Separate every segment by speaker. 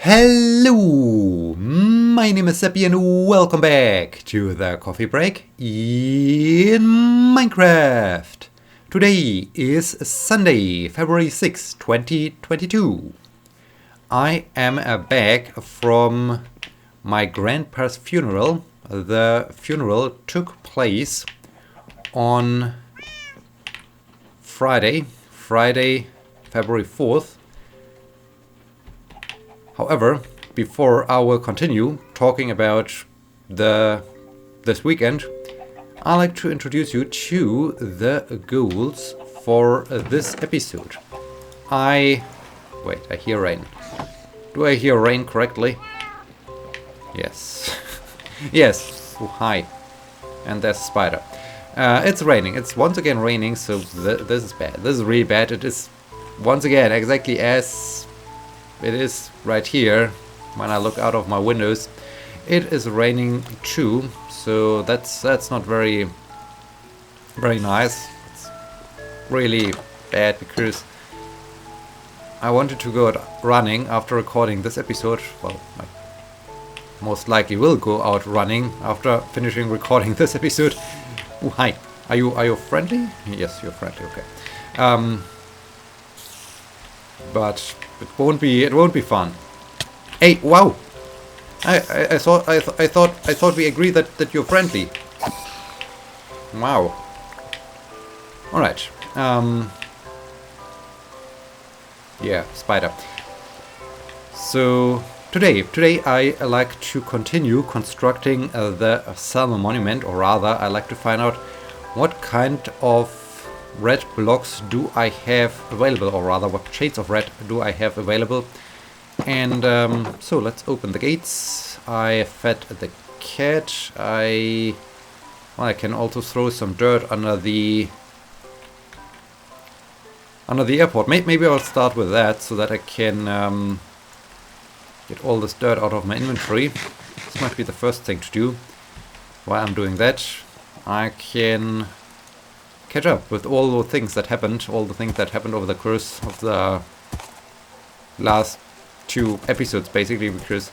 Speaker 1: Hello, my name is Sebbi and welcome back to the coffee break in Minecraft. Today is Sunday, February 6, 2022. I am back from my grandpa's funeral. The funeral took place on Friday, February 4th. However, before I will continue talking about this weekend, I'd like to introduce you to the goals for this episode. I hear rain. Do I hear rain correctly? Yes. Yes. Oh, hi. And there's a spider. It's raining. It's once again raining, so this is bad. This is really bad. It is once again exactly as it is right here when I look out of my windows. It is raining too, so that's not very nice. It's really bad because I wanted to go out running after recording this episode. Well, I most likely will go out running after finishing recording this episode. Oh, hi. Are you friendly? Yes, you're friendly. Okay. But it won't be fun. Hey, wow! I thought we agreed that you're friendly. Wow. All right. Yeah, spider. So today I like to continue constructing the Salmon monument, or rather, I like to find out what kind of red blocks do I have available, or rather what shades of red do I have available. And so let's open the gates. I fed the cat. I can also throw some dirt under the airport. Maybe I'll start with that so that I can get all this dirt out of my inventory. This might be the first thing to do. While I'm doing that, I can catch up with all the things that happened, over the course of the last two episodes, basically, because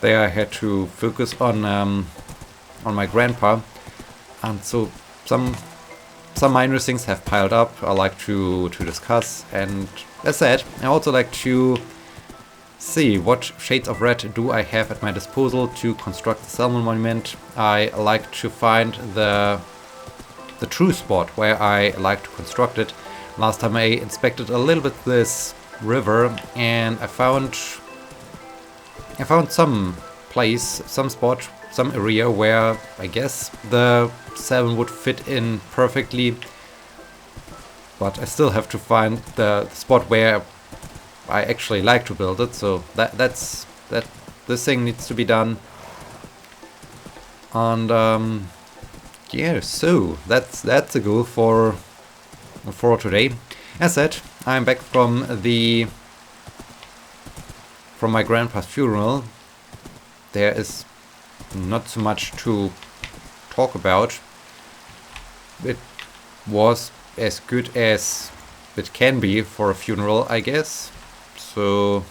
Speaker 1: there I had to focus on my grandpa, and so some minor things have piled up. I like to discuss, and as said, I also like to see what shades of red do I have at my disposal to construct the Salmon monument. I like to find the true spot where I like to construct it. Last time I inspected a little bit this river, and I found some place, some spot, some area where I guess the salmon would fit in perfectly, but I still have to find the spot where I actually like to build it. So this thing needs to be done. And yeah, so that's a goal for today. As said, I'm back from my grandpa's funeral. There is not so much to talk about. It was as good as it can be for a funeral, I guess. So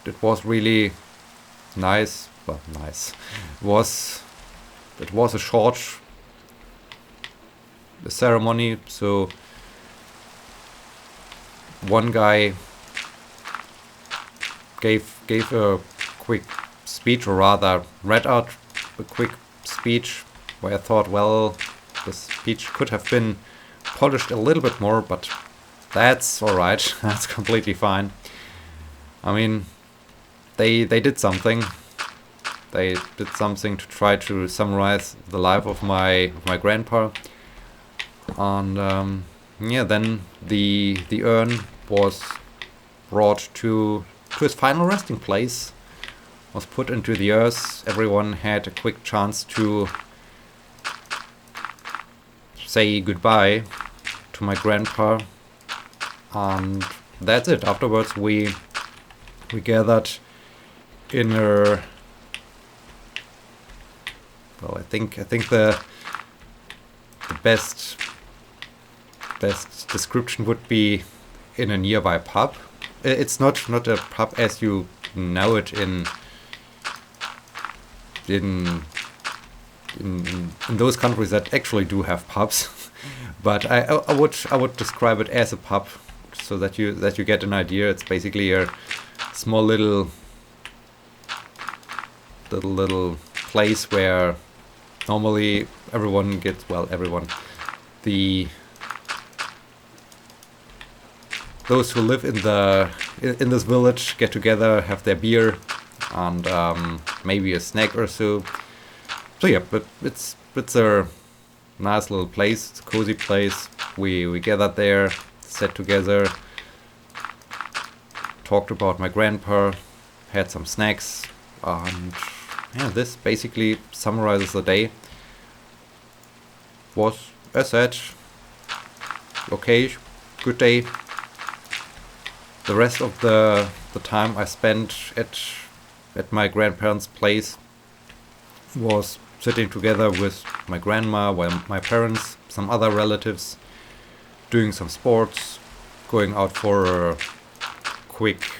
Speaker 1: it was really nice. Well, nice. It was a short ceremony, so one guy gave a quick speech, or rather read out a quick speech, where I thought, well, the speech could have been polished a little bit more, but that's alright. That's completely fine. I mean, they did something. They did something to try to summarize the life of my grandpa, and yeah, then the urn was brought to his final resting place, was put into the earth. Everyone had a quick chance to say goodbye to my grandpa, and that's it. Afterwards, we gathered in a Well, I think the best description would be in a nearby pub. It's not a pub as you know it in those countries that actually do have pubs. But I would describe it as a pub, so that you get an idea. It's basically a small little place where normally everyone gets, well, everyone, those who live in this village get together, have their beer, and maybe a snack or so. So yeah, but it's a nice little place. It's a cozy place. We gathered there, sat together, talked about my grandpa, had some snacks, and yeah, this basically summarizes the day. Was, as said, okay, good day. The rest of the time I spent at my grandparents' place was sitting together with my grandma, my parents, some other relatives, doing some sports, going out for a quick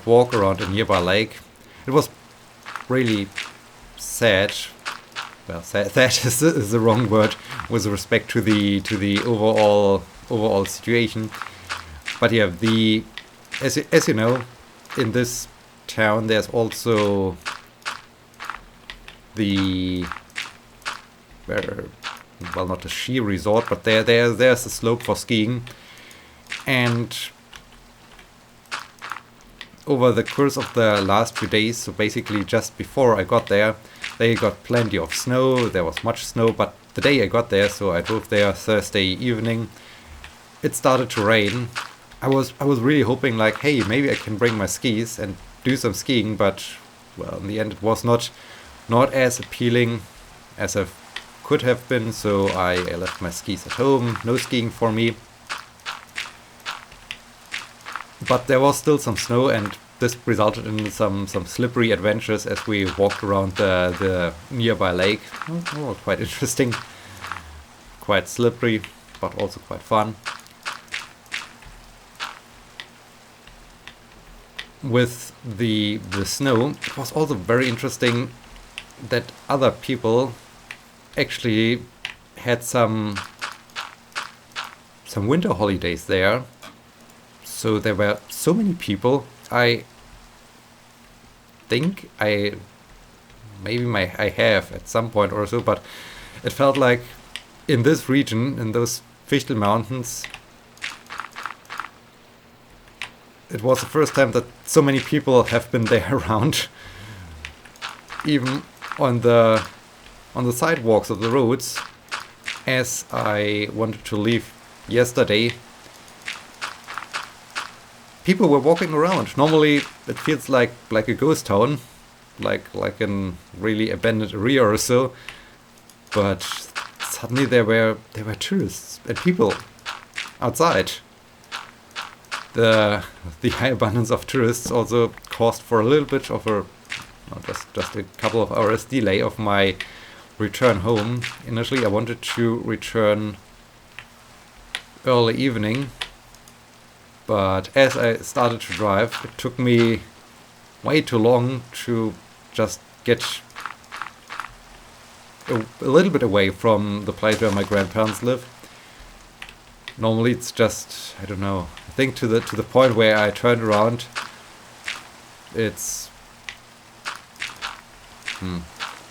Speaker 1: walk around a nearby lake. It was really sad. Well, sad is the wrong word with respect to the overall situation. But yeah, as you know, in this town there's also not a ski resort, but there's a slope for skiing. And over the course of the last few days, so basically just before I got there, they got plenty of snow. There was much snow, but the day I got there, so I drove there Thursday evening, it started to rain. I was really hoping, like, hey, maybe I can bring my skis and do some skiing, but well, in the end it was not as appealing as I could have been, so I left my skis at home. No skiing for me. But there was still some snow, and this resulted in some slippery adventures as we walked around the nearby lake. Oh, quite interesting. Quite slippery, but also quite fun. With the snow, it was also very interesting that other people actually had some winter holidays there. So there were so many people. I think I have at some point or so, but it felt like in this region, in those Fichtel Mountains, it was the first time that so many people have been there around. Even on the sidewalks of the roads, as I wanted to leave yesterday, people were walking around. Normally it feels like a ghost town, like in really abandoned area or so, but suddenly there were tourists and people outside. The high abundance of tourists also caused for a little bit of just a couple of hours delay of my return home. Initially I wanted to return early evening, but as I started to drive, it took me way too long to just get a little bit away from the place where my grandparents live. Normally it's just, I don't know, I think to the point where I turned around, it's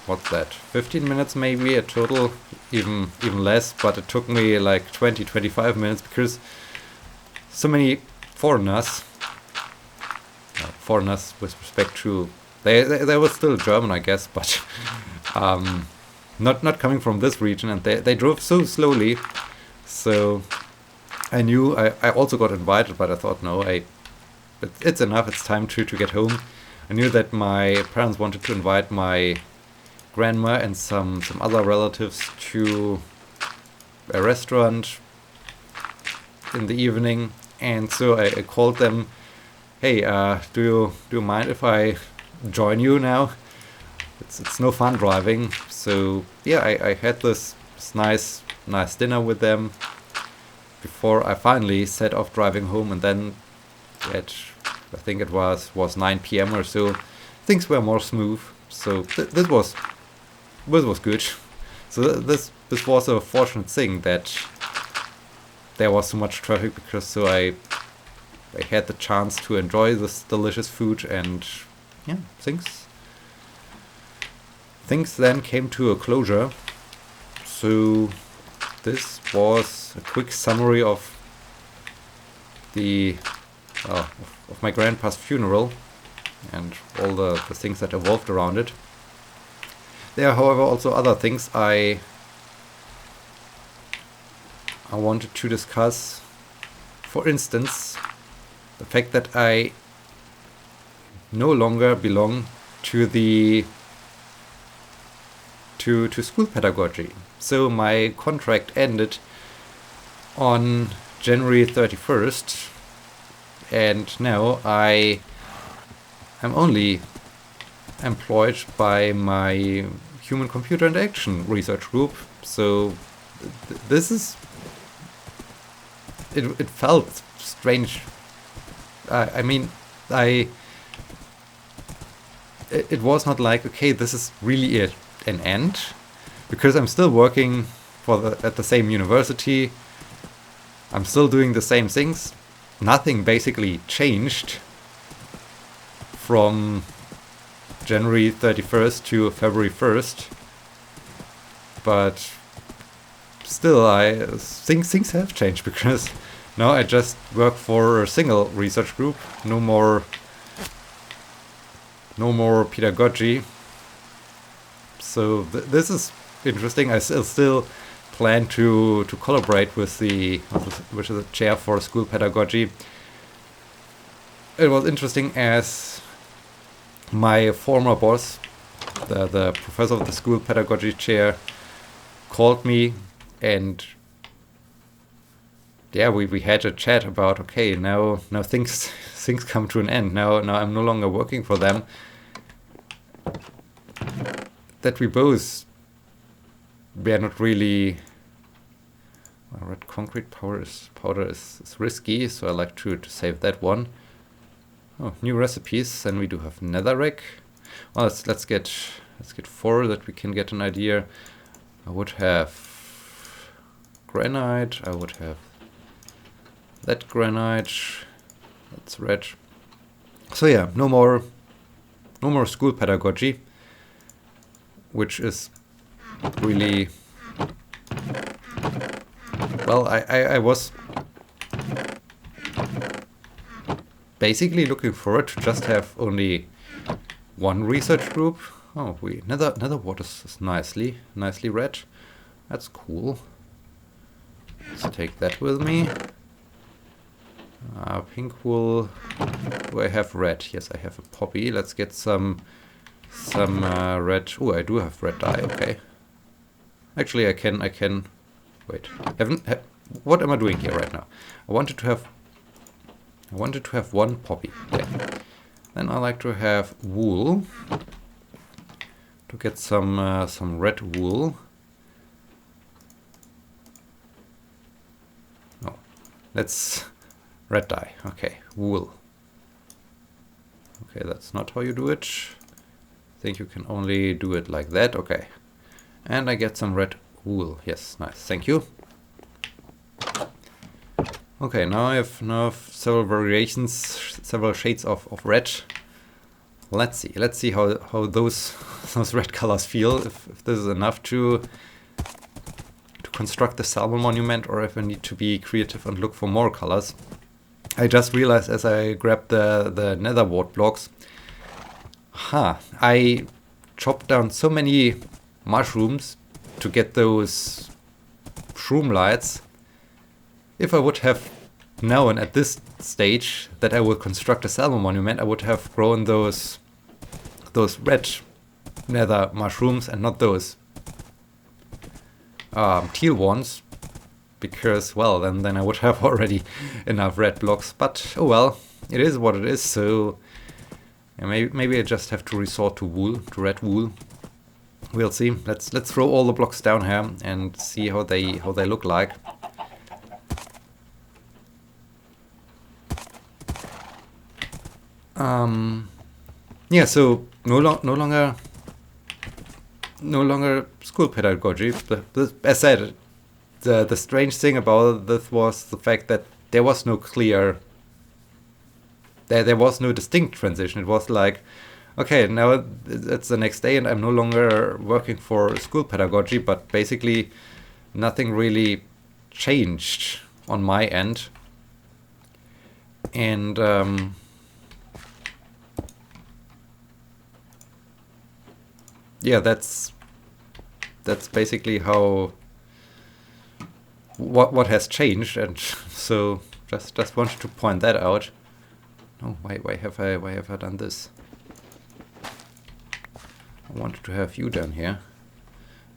Speaker 1: what's that, 15 minutes maybe a total, even less, but it took me like 20-25 minutes because so many foreigners with respect to, they were still German, I guess, but not coming from this region, and they drove so slowly. So I knew I also got invited, but I thought, no, it's enough, it's time to get home. I knew that my parents wanted to invite my grandma and some other relatives to a restaurant in the evening, and so I called them, hey, do you mind if I join you now? It's no fun driving. So yeah, I had this nice dinner with them before I finally set off driving home, and then at I think it was 9 p.m. or so, things were more smooth. So this was good. So this was a fortunate thing that there was so much traffic, because so I had the chance to enjoy this delicious food, and yeah, things then came to a closure. So this was a quick summary of of my grandpa's funeral and all the things that evolved around it. There are, however, also other things I wanted to discuss. For instance, the fact that I no longer belong to to school pedagogy. So my contract ended on January 31st, and now I am only employed by my human-computer interaction research group. So this is... It felt strange. It was not like, okay, this is really an end, because I'm still working at the same university. I'm still doing the same things. Nothing basically changed from January 31st to February 1st. But still, things have changed, because now I just work for a single research group. No more pedagogy. So this is interesting. I still plan to collaborate with the chair for school pedagogy. It was interesting, as my former boss, the professor of the school pedagogy chair, called me, and yeah, we had a chat about, okay, now things come to an end. Now I'm no longer working for them. That we both were not really... Well, red concrete powder is risky, so I like to save that one. Oh, new recipes, and we do have netherrack. Well, let's get 4 that we can get an idea. I would have granite. I would have that granite. That's red. So yeah, no more school pedagogy, which is really... Well, I was basically looking forward to just have only one research group. Oh, nether water is nicely red. That's cool. Let's take that with me. Pink wool. Do I have red? Yes, I have a poppy. Let's get some red. Oh, I do have red dye. Okay. Actually, I can. Wait. What am I doing here right now? I wanted to have one poppy. Yeah. Then I like to have wool. To get some red wool. No, let's red dye. Okay, wool. Okay, that's not how you do it. I think you can only do it like that. Okay, and I get some red wool. Yes, nice. Thank you. Okay, now I have several variations, several shades of red. Let's see how those red colors feel. If this is enough to construct the Salmon monument, or if I need to be creative and look for more colors. I just realized as I grabbed the nether wart blocks. I chopped down so many mushrooms to get those shroom lights. If I would have known at this stage that I would construct a Salmon monument, I would have grown those red nether mushrooms and not those teal ones, because, well, then I would have already enough red blocks. But oh well, it is what it is. So yeah, maybe I just have to resort to wool, to red wool. We'll see. Let's throw all the blocks down here and see how they look like. Yeah, so no longer school pedagogy. As said, the strange thing about this was the fact that there was no clear, there was no distinct transition. It was like, okay, now it's the next day and I'm no longer working for school pedagogy, but basically nothing really changed on my end. And yeah, that's basically how what has changed, and so just wanted to point that out. Oh, why have I done this? I wanted to have you down here.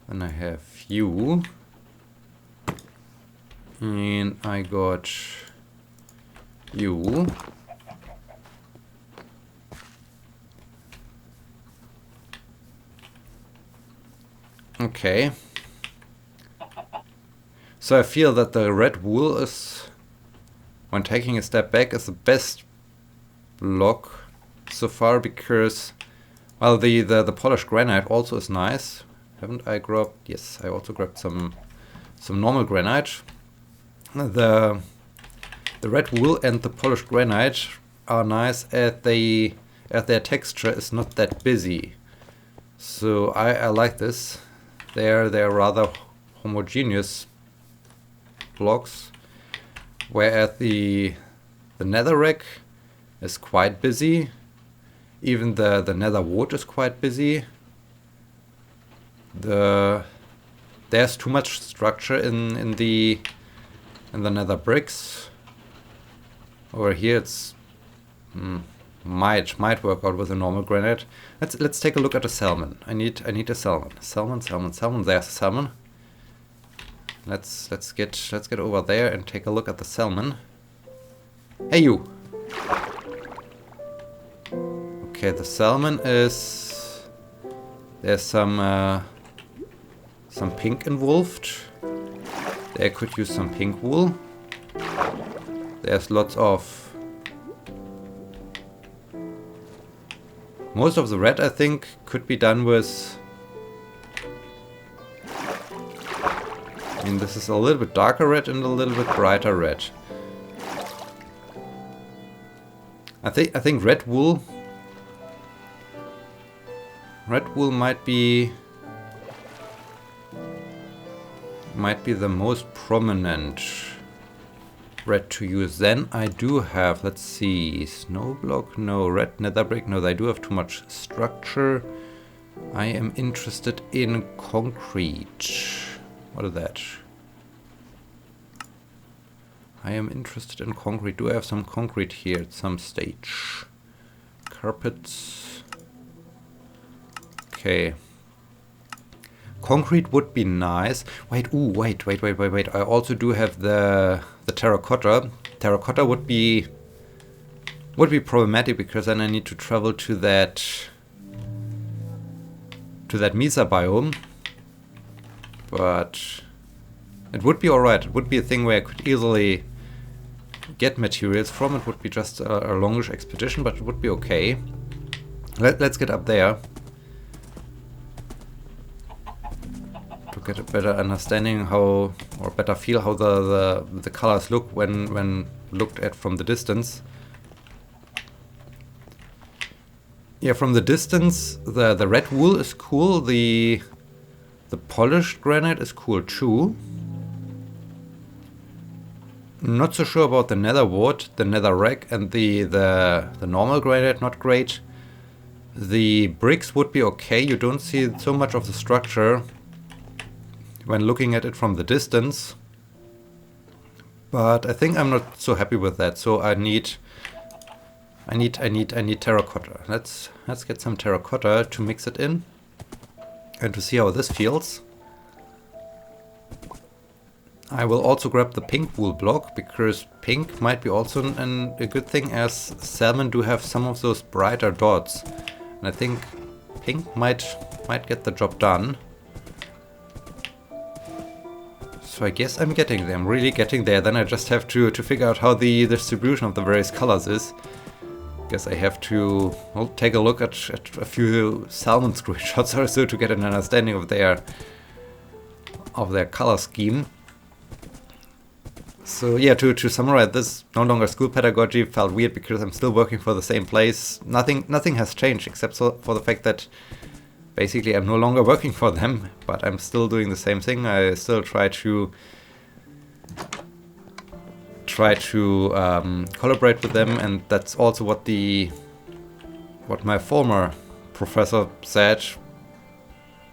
Speaker 1: Then I have you, and I got you. Okay. So I feel that the red wool is, when taking a step back, is the best block so far, because, well, the polished granite also is nice. Haven't I grabbed? Yes, I also grabbed some normal granite. The red wool and the polished granite are nice as their texture is not that busy. So I like this. They're rather homogeneous blocks, whereas the netherrack is quite busy. Even the nether wood is quite busy. There's too much structure in the nether bricks. Over here it's might work out with a normal granite. Let's take a look at a salmon. I need a salmon. Salmon. There's a salmon. Let's get over there and take a look at the salmon. Hey, you. Okay, the salmon is, there's some pink involved. They could use some pink wool. There's lots of, most of the red, I think, could be done with, I mean, this is a little bit darker red and a little bit brighter red. I think red wool might be the most prominent red to use. Then I do have, let's see, snow block, no, red nether brick, no, they do have too much structure. I am interested in concrete. What is that? I am interested in concrete. Do I have some concrete here at some stage? Carpets. Okay. Concrete would be nice. Wait. I also do have the terracotta. Terracotta would be problematic, because then I need to travel to that mesa biome. But it would be alright. It would be a thing where I could easily get materials from. It would be just a longish expedition, but it would be okay. Let's get up there to get a better understanding how, or better feel how the colors look when looked at from the distance. Yeah, from the distance, the red wool is cool. The polished granite is cool too. Not so sure about the nether wood, the nether rack, and the normal granite, not great. The bricks would be okay. You don't see so much of the structure when looking at it from the distance. But I think I'm not so happy with that. So I need terracotta. Let's get some terracotta to mix it in and to see how this feels. I will also grab the pink wool block, because pink might be also a good thing, as salmon do have some of those brighter dots. And I think pink might get the job done. So I guess I'm getting there. I'm really getting there. Then I just have to figure out how the distribution of the various colors is. guess I have to take a look at a few Salmon screenshots or so to get an understanding of their color scheme. So yeah, to summarize this, no longer school pedagogy felt weird because I'm still working for the same place. Nothing has changed except for the fact that basically I'm no longer working for them, but I'm still doing the same thing. I still try to collaborate with them, and that's also what my former professor said,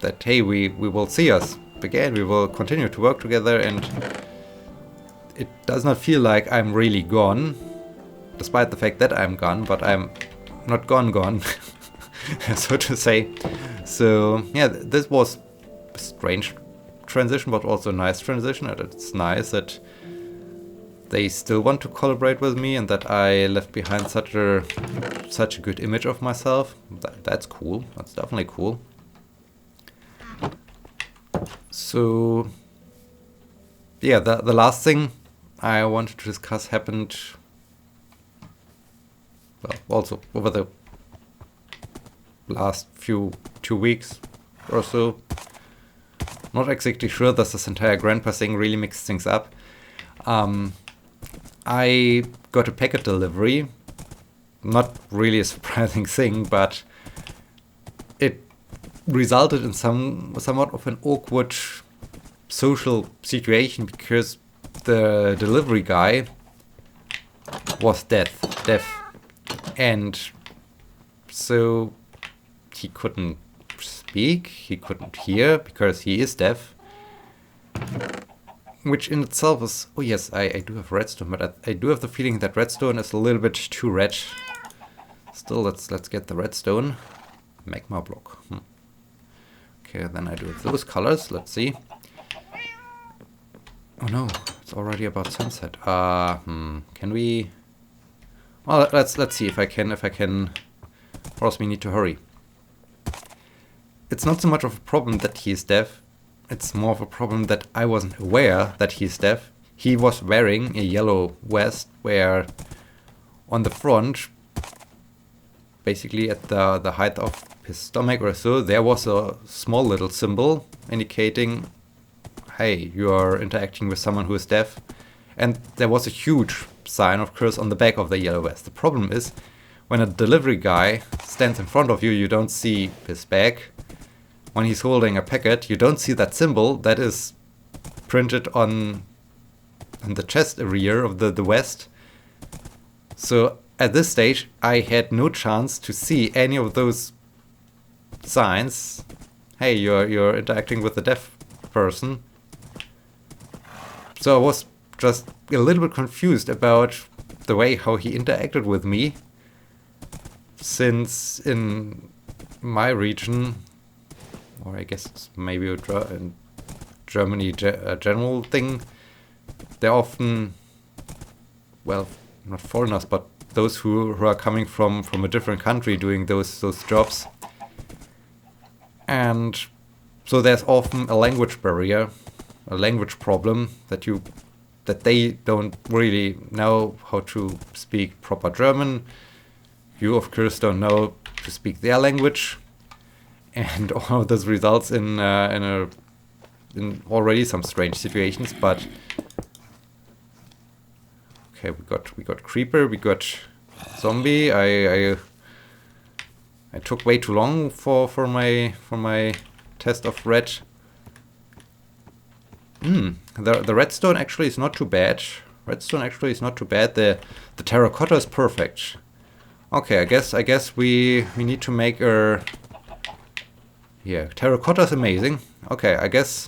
Speaker 1: that hey, we will see us again, we will continue to work together, and it does not feel like I'm really gone, despite the fact that I'm gone, but I'm not gone, so to say. So yeah, this was a strange transition, but also a nice transition, and it's nice that they still want to collaborate with me and that I left behind such a good image of myself. That's cool, that's definitely cool. So yeah, the last thing I wanted to discuss happened, well, also over the last 2 weeks or so. Not exactly sure that this entire grandpa thing really mixed things up. I got a packet delivery. Not really a surprising thing, but it resulted in somewhat of an awkward social situation because the delivery guy was deaf, and so he couldn't speak, he couldn't hear because he is deaf, which in itself is, oh yes, I do have redstone, but I do have the feeling that redstone is a little bit too red. Still, let's get the redstone. Magma block. Okay, then I do have those colors. Let's see. Oh no, it's already about sunset. Can we? Well, let's see if I can. Or else we need to hurry. It's not so much of a problem that he's deaf. It's more of a problem that I wasn't aware that he's deaf. He was wearing a yellow vest where on the front, basically at the height of his stomach or so, there was a small little symbol indicating, hey, you are interacting with someone who is deaf. And there was a huge sign, of course, on the back of the yellow vest. The problem is, when a delivery guy stands in front of you, you don't see his back. When he's holding a packet, you don't see that symbol that is printed on the chest area of the vest. So at this stage, I had no chance to see any of those signs. Hey, you're interacting with a deaf person. So I was just a little bit confused about the way how he interacted with me, since in my region, or I guess it's maybe in Germany a general thing, they're often, well, not foreigners, but those who are coming from a different country doing those jobs. And so there's often a language barrier, a language problem, that they don't really know how to speak proper German. You, of course, don't know to speak their language. And all of this results in already some strange situations. But okay, we got creeper, we got zombie. I took way too long for my test of red. The redstone actually is not too bad. The terracotta is perfect. Okay, I guess we need to make a. Yeah, terracotta is amazing. Okay, I guess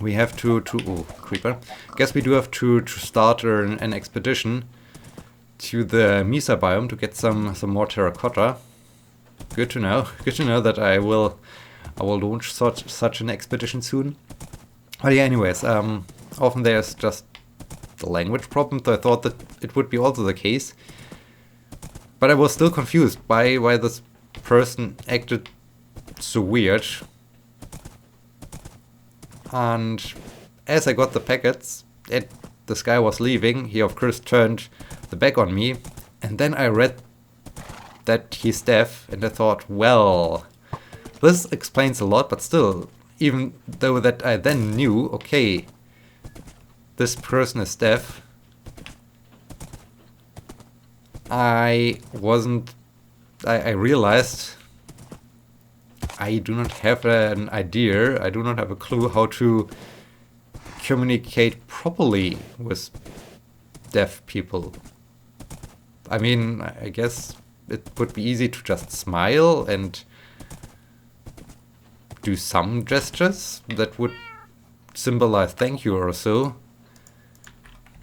Speaker 1: we have to oh, creeper. I guess we do have to start an expedition to the Mesa biome to get some more terracotta. Good to know. Good to know that I will launch such an expedition soon. But yeah, anyways, often there's just the language problem, so I thought that it would be also the case. But I was still confused by why this person acted so weird. And as I got the packets and this guy was leaving, he of course turned the back on me, and then I read that he's deaf, and I thought, well, this explains a lot, but still, even though that I then knew, okay, this person is deaf, I realized I do not have an idea, I do not have a clue how to communicate properly with deaf people. I mean, I guess it would be easy to just smile and do some gestures that would symbolize thank you or so.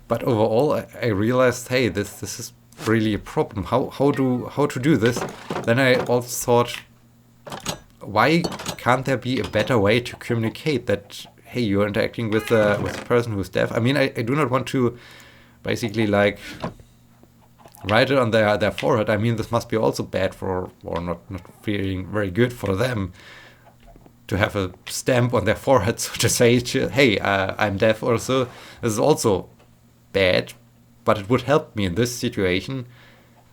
Speaker 1: But overall, I realized, hey, this is really a problem. How to do this? Then I also thought, why can't there be a better way to communicate that, hey, you're interacting with a person who's deaf? I mean, I do not want to basically like write it on their forehead. I mean, this must be also bad for, or not feeling very good for them to have a stamp on their forehead, so to say, hey, I'm deaf or so. This is also bad, but it would help me in this situation.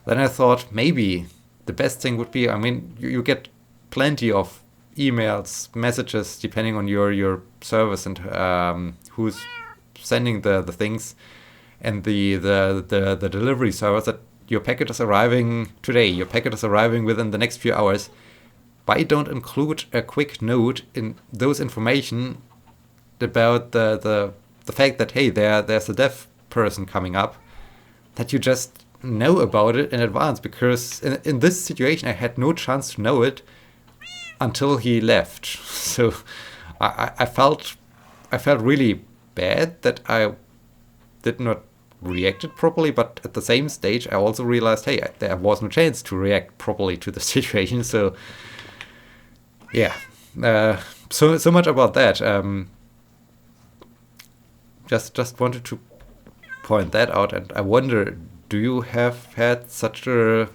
Speaker 1: Then I thought maybe the best thing would be, I mean, you get plenty of emails, messages, depending on your service and who's sending the things, and the delivery service, that your packet is arriving today, your packet is arriving within the next few hours. Why don't include a quick note in those information about the fact that, hey, there's a deaf person coming up, that you just know about it in advance? Because in this situation I had no chance to know it until he left. So I felt really bad that I did not react it properly, but at the same stage I also realized, hey, there was no chance to react properly to the situation. So yeah, so much about that. Just wanted to point that out, and I wonder, do you have had such a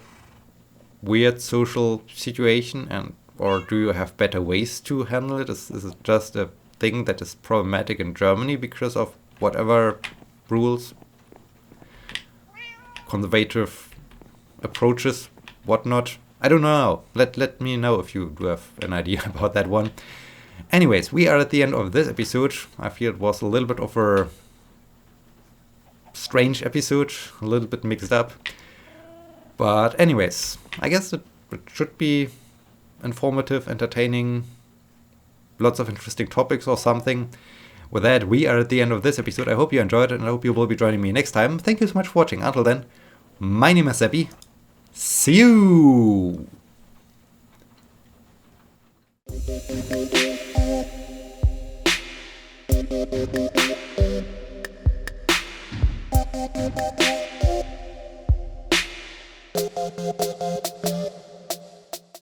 Speaker 1: weird social situation, or do you have better ways to handle it? Is it just a thing that is problematic in Germany because of whatever rules, conservative approaches, whatnot? I don't know. Let me know if you do have an idea about that one. Anyways, we are at the end of this episode. I feel it was a little bit of a strange episode, a little bit mixed up. But anyways, I guess it should be informative, entertaining, lots of interesting topics or something. With that, we are at the end of this episode. I hope you enjoyed it, and I hope you will be joining me next time. Thank you so much for watching. Until then, my name is Sebbi. See you!